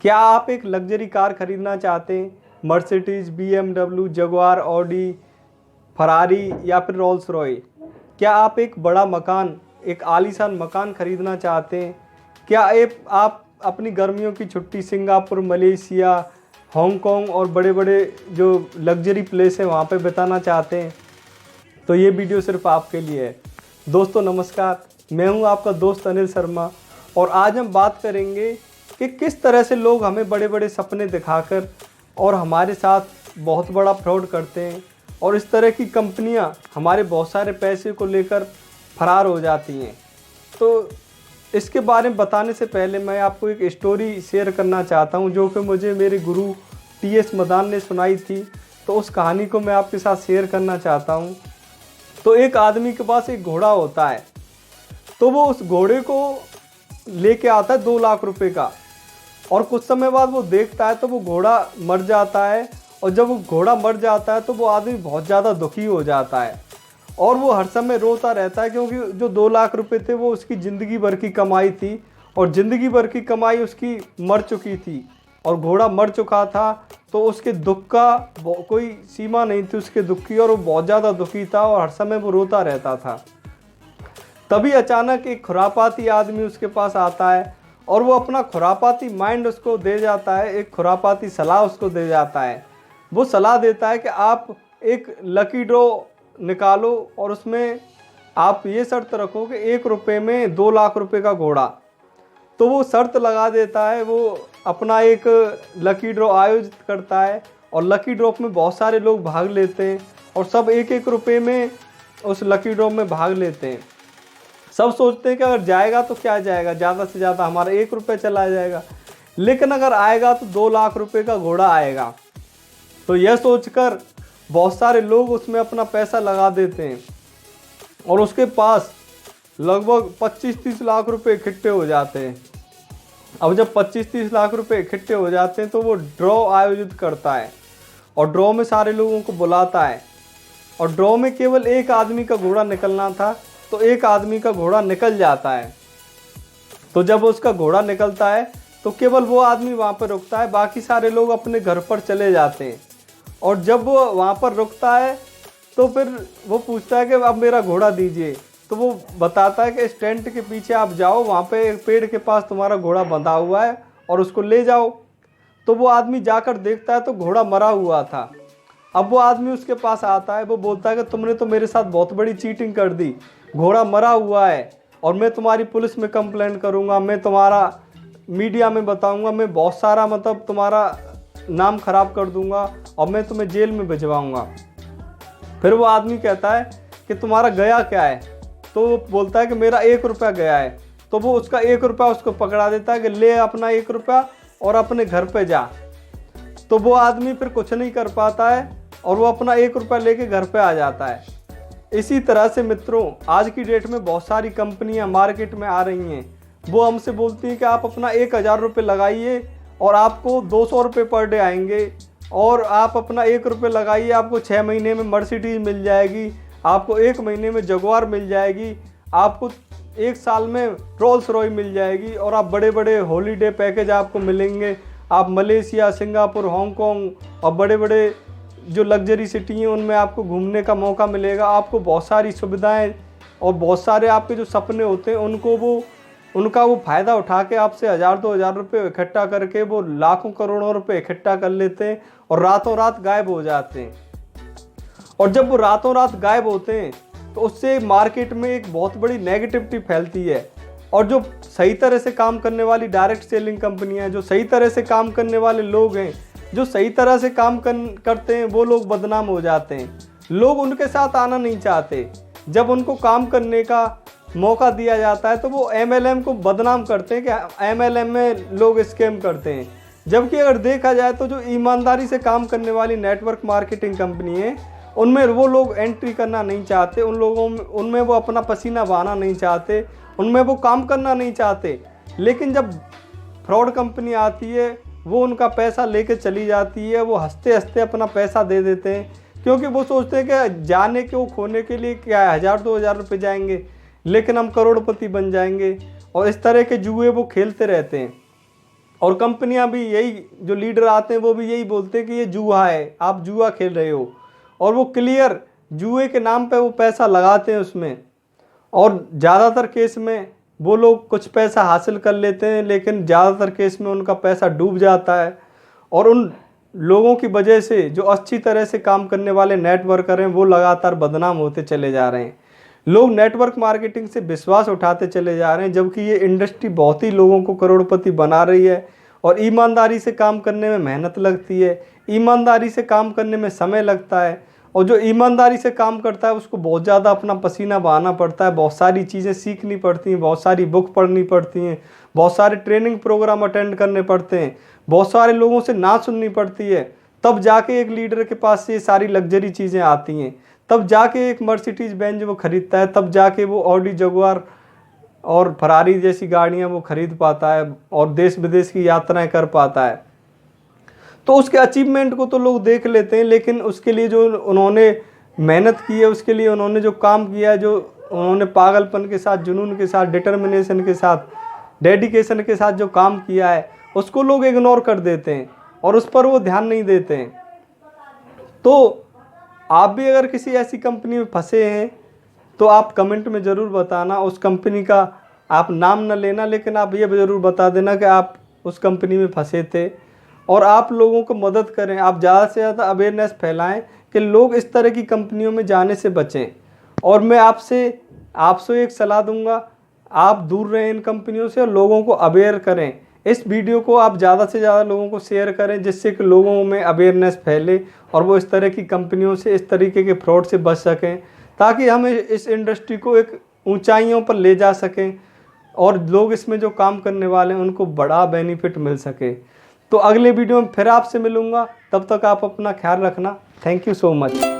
क्या आप एक लग्जरी कार खरीदना चाहते हैं? Mercedes, BMW, Jaguar, Audi, Ferrari या फिर रोल्स रॉय? क्या आप एक बड़ा मकान, एक आलीशान मकान खरीदना चाहते हैं? क्या आप अपनी गर्मियों की छुट्टी सिंगापुर, मलेशिया, हांगकांग और बड़े बड़े जो लग्जरी प्लेस हैं वहाँ पे बिताना चाहते हैं? तो ये वीडियो सिर्फ आपके लिए है। दोस्तों नमस्कार, मैं हूँ आपका दोस्त अनिल शर्मा और आज हम बात करेंगे कि किस तरह से लोग हमें बड़े बड़े सपने दिखाकर और हमारे साथ बहुत बड़ा फ्रॉड करते हैं और इस तरह की कंपनियां हमारे बहुत सारे पैसे को लेकर फरार हो जाती हैं। तो इसके बारे में बताने से पहले मैं आपको एक स्टोरी शेयर करना चाहता हूं जो कि मुझे मेरे गुरु TS मदान ने सुनाई थी। तो उस कहानी को मैं आपके साथ शेयर करना चाहता हूं। तो एक आदमी के पास एक घोड़ा होता है, तो वो उस घोड़े को लेके आता है 2 लाख रुपए का, और कुछ समय बाद वो देखता है तो वो घोड़ा मर जाता है। और जब वो घोड़ा मर जाता है तो वो आदमी बहुत ज़्यादा दुखी हो जाता है और वो हर समय रोता रहता है, क्योंकि जो 2 लाख रुपए थे वो उसकी ज़िंदगी भर की कमाई थी और ज़िंदगी भर की कमाई उसकी मर चुकी थी और घोड़ा मर चुका था। तो उसके दुख का कोई सीमा नहीं थी उसके दुख की, और वो बहुत ज़्यादा दुखी था और हर समय वो रोता रहता था। तभी अचानक एक खुरापाती आदमी उसके पास आता है और वो अपना खुरापाती माइंड उसको दे जाता है, एक खुरापाती सलाह उसको दे जाता है। वो सलाह देता है कि आप एक लकी ड्रॉ निकालो और उसमें आप ये शर्त रखो कि 1 रुपये में 2 लाख रुपए का घोड़ा। तो वो शर्त लगा देता है, वो अपना एक लकी ड्रॉ आयोजित करता है और लकी ड्रॉ में बहुत सारे लोग भाग लेते हैं और सब 1-1 रुपये में उस लकी ड्रॉ में भाग लेते हैं। सब सोचते हैं कि अगर जाएगा तो क्या जाएगा, ज़्यादा से ज़्यादा हमारा 1 रुपये चला जाएगा, लेकिन अगर आएगा तो 2 लाख रुपए का घोड़ा आएगा। तो यह सोचकर बहुत सारे लोग उसमें अपना पैसा लगा देते हैं और उसके पास लगभग 25-30 लाख रुपए इकट्ठे हो जाते हैं। अब जब 25-30 लाख रुपए इकट्ठे हो जाते हैं तो वो ड्रॉ आयोजित करता है और ड्रॉ में सारे लोगों को बुलाता है और ड्रॉ में केवल एक आदमी का घोड़ा निकलना था, तो एक आदमी का घोड़ा निकल जाता है। तो जब उसका घोड़ा निकलता है तो केवल वो आदमी वहाँ पर रुकता है, बाकी सारे लोग अपने घर पर चले जाते हैं। और जब वो वहाँ पर रुकता है तो फिर वो पूछता है कि अब मेरा घोड़ा दीजिए। तो वो बताता है कि इस टेंट के पीछे आप जाओ, वहाँ पे एक पेड़ के पास तुम्हारा घोड़ा बंधा हुआ है और उसको ले जाओ। तो वो आदमी जाकर देखता है तो घोड़ा मरा हुआ था। अब वो आदमी उसके पास आता है, वो बोलता है कि तुमने तो मेरे साथ बहुत बड़ी चीटिंग कर दी, घोड़ा मरा हुआ है और मैं तुम्हारी पुलिस में कंप्लेंट करूँगा, मैं तुम्हारा मीडिया में बताऊँगा, मैं बहुत सारा मतलब तुम्हारा नाम खराब कर दूंगा और मैं तुम्हें जेल में भिजवाऊंगा। फिर वो आदमी कहता है कि तुम्हारा गया क्या है? तो वो बोलता है कि मेरा 1 रुपया गया है। तो वो उसका 1 रुपया उसको पकड़ा देता है कि ले अपना 1 रुपया और अपने घर पे जा। तो वो आदमी फिर कुछ नहीं कर पाता है और वो अपना 1 रुपया लेके घर पे आ जाता है। इसी तरह से मित्रों, आज की डेट में बहुत सारी कंपनियां मार्केट में आ रही हैं। वो हमसे बोलती हैं कि आप अपना 1000 रुपये लगाइए और आपको 200 रुपये पर डे आएंगे, और आप अपना 1 रुपये लगाइए, आपको 6 महीने में मर्सिडीज मिल जाएगी, आपको 1 महीने में जगुआर मिल जाएगी, आपको 1 साल में रोल्स रॉय मिल जाएगी और आप बड़े बड़े हॉलीडे पैकेज आपको मिलेंगे। आप मलेशिया, सिंगापुर, हांगकांग और बड़े बड़े जो लग्जरी सिटी हैं उनमें आपको घूमने का मौका मिलेगा। आपको बहुत सारी सुविधाएँ और बहुत सारे आपके जो सपने होते हैं उनका वो फ़ायदा उठा के आपसे 1000-2000 रुपये इकट्ठा करके वो लाखों करोड़ों रुपए इकट्ठा कर लेते हैं और रातों रात गायब हो जाते हैं। और जब वो रातों रात गायब होते हैं तो उससे मार्केट में एक बहुत बड़ी नेगेटिविटी फैलती है और जो सही तरह से काम करने वाली डायरेक्ट सेलिंग कंपनियां हैं, जो सही तरह से काम करने वाले लोग हैं, जो सही तरह से काम करते हैं, वो लोग बदनाम हो जाते हैं। लोग उनके साथ आना नहीं चाहते। जब उनको काम करने का मौका दिया जाता है तो वो MLM को बदनाम करते हैं कि MLM में लोग स्कैम करते हैं। जबकि अगर देखा जाए तो जो ईमानदारी से काम करने वाली नेटवर्क मार्केटिंग कंपनी है उनमें वो लोग एंट्री करना नहीं चाहते, उनमें वो अपना पसीना बहाना नहीं चाहते, उनमें वो काम करना नहीं चाहते। लेकिन जब फ्रॉड कंपनी आती है वो उनका पैसा लेके चली जाती है, वो हंसते हंसते अपना पैसा दे देते हैं, क्योंकि वो सोचते हैं कि जाने के वो खोने के लिए क्या 1000-2000 रुपये जाएंगे, लेकिन हम करोड़पति बन जाएंगे। और इस तरह के जुए वो खेलते रहते हैं। और कंपनियां भी यही, जो लीडर आते हैं वो भी यही बोलते हैं कि ये जुआ है, आप जुआ खेल रहे हो। और वो क्लियर जुए के नाम पे वो पैसा लगाते हैं उसमें, और ज़्यादातर केस में वो लोग कुछ पैसा हासिल कर लेते हैं, लेकिन ज़्यादातर केस में उनका पैसा डूब जाता है। और उन लोगों की वजह से जो अच्छी तरह से काम करने वाले नेटवर्कर हैं वो लगातार बदनाम होते चले जा रहे हैं। लोग नेटवर्क मार्केटिंग से विश्वास उठाते चले जा रहे हैं, जबकि ये इंडस्ट्री बहुत ही लोगों को करोड़पति बना रही है। और ईमानदारी से काम करने में मेहनत लगती है, ईमानदारी से काम करने में समय लगता है। और जो ईमानदारी से काम करता है उसको बहुत ज़्यादा अपना पसीना बहाना पड़ता है, बहुत सारी चीज़ें सीखनी पड़ती हैं, बहुत सारी बुक पढ़नी पड़ती हैं, बहुत सारे ट्रेनिंग प्रोग्राम अटेंड करने पड़ते हैं, बहुत सारे लोगों से ना सुननी पड़ती है। तब जाके एक लीडर के पास से ये सारी लग्जरी चीज़ें आती हैं, तब जाके एक मर्सिडीज बेंज वो खरीदता है, तब जाके वो ऑडी जगुआर और फरारी जैसी गाड़ियाँ वो खरीद पाता है और देश विदेश की यात्राएं कर पाता है। तो उसके अचीवमेंट को तो लोग देख लेते हैं, लेकिन उसके लिए जो उन्होंने मेहनत की है, उसके लिए उन्होंने जो काम किया है, जो उन्होंने पागलपन के साथ, जुनून के साथ, डिटर्मिनेशन के साथ, डेडिकेशन के साथ जो काम किया है, उसको लोग इग्नोर कर देते हैं और उस पर वो ध्यान नहीं देते हैं। तो आप भी अगर किसी ऐसी कंपनी में फंसे हैं तो आप कमेंट में ज़रूर बताना। उस कंपनी का आप नाम न लेना, लेकिन आप ये ज़रूर बता देना कि आप उस कंपनी में फंसे थे, और आप लोगों को मदद करें। आप ज़्यादा से ज़्यादा अवेयरनेस फैलाएं कि लोग इस तरह की कंपनियों में जाने से बचें। और मैं आपसे एक सलाह दूंगा, आप दूर रहें इन कंपनियों से और लोगों को अवेयर करें। इस वीडियो को आप ज़्यादा से ज़्यादा लोगों को शेयर करें, जिससे कि लोगों में अवेयरनेस फैले और वो इस तरह की कंपनियों से, इस तरीके के फ्रॉड से बच सकें, ताकि हम इस इंडस्ट्री को एक ऊंचाइयों पर ले जा सकें और लोग इसमें जो काम करने वाले हैं उनको बड़ा बेनिफिट मिल सके। तो अगले वीडियो में फिर आपसे मिलूँगा, तब तक आप अपना ख्याल रखना। Thank you so much.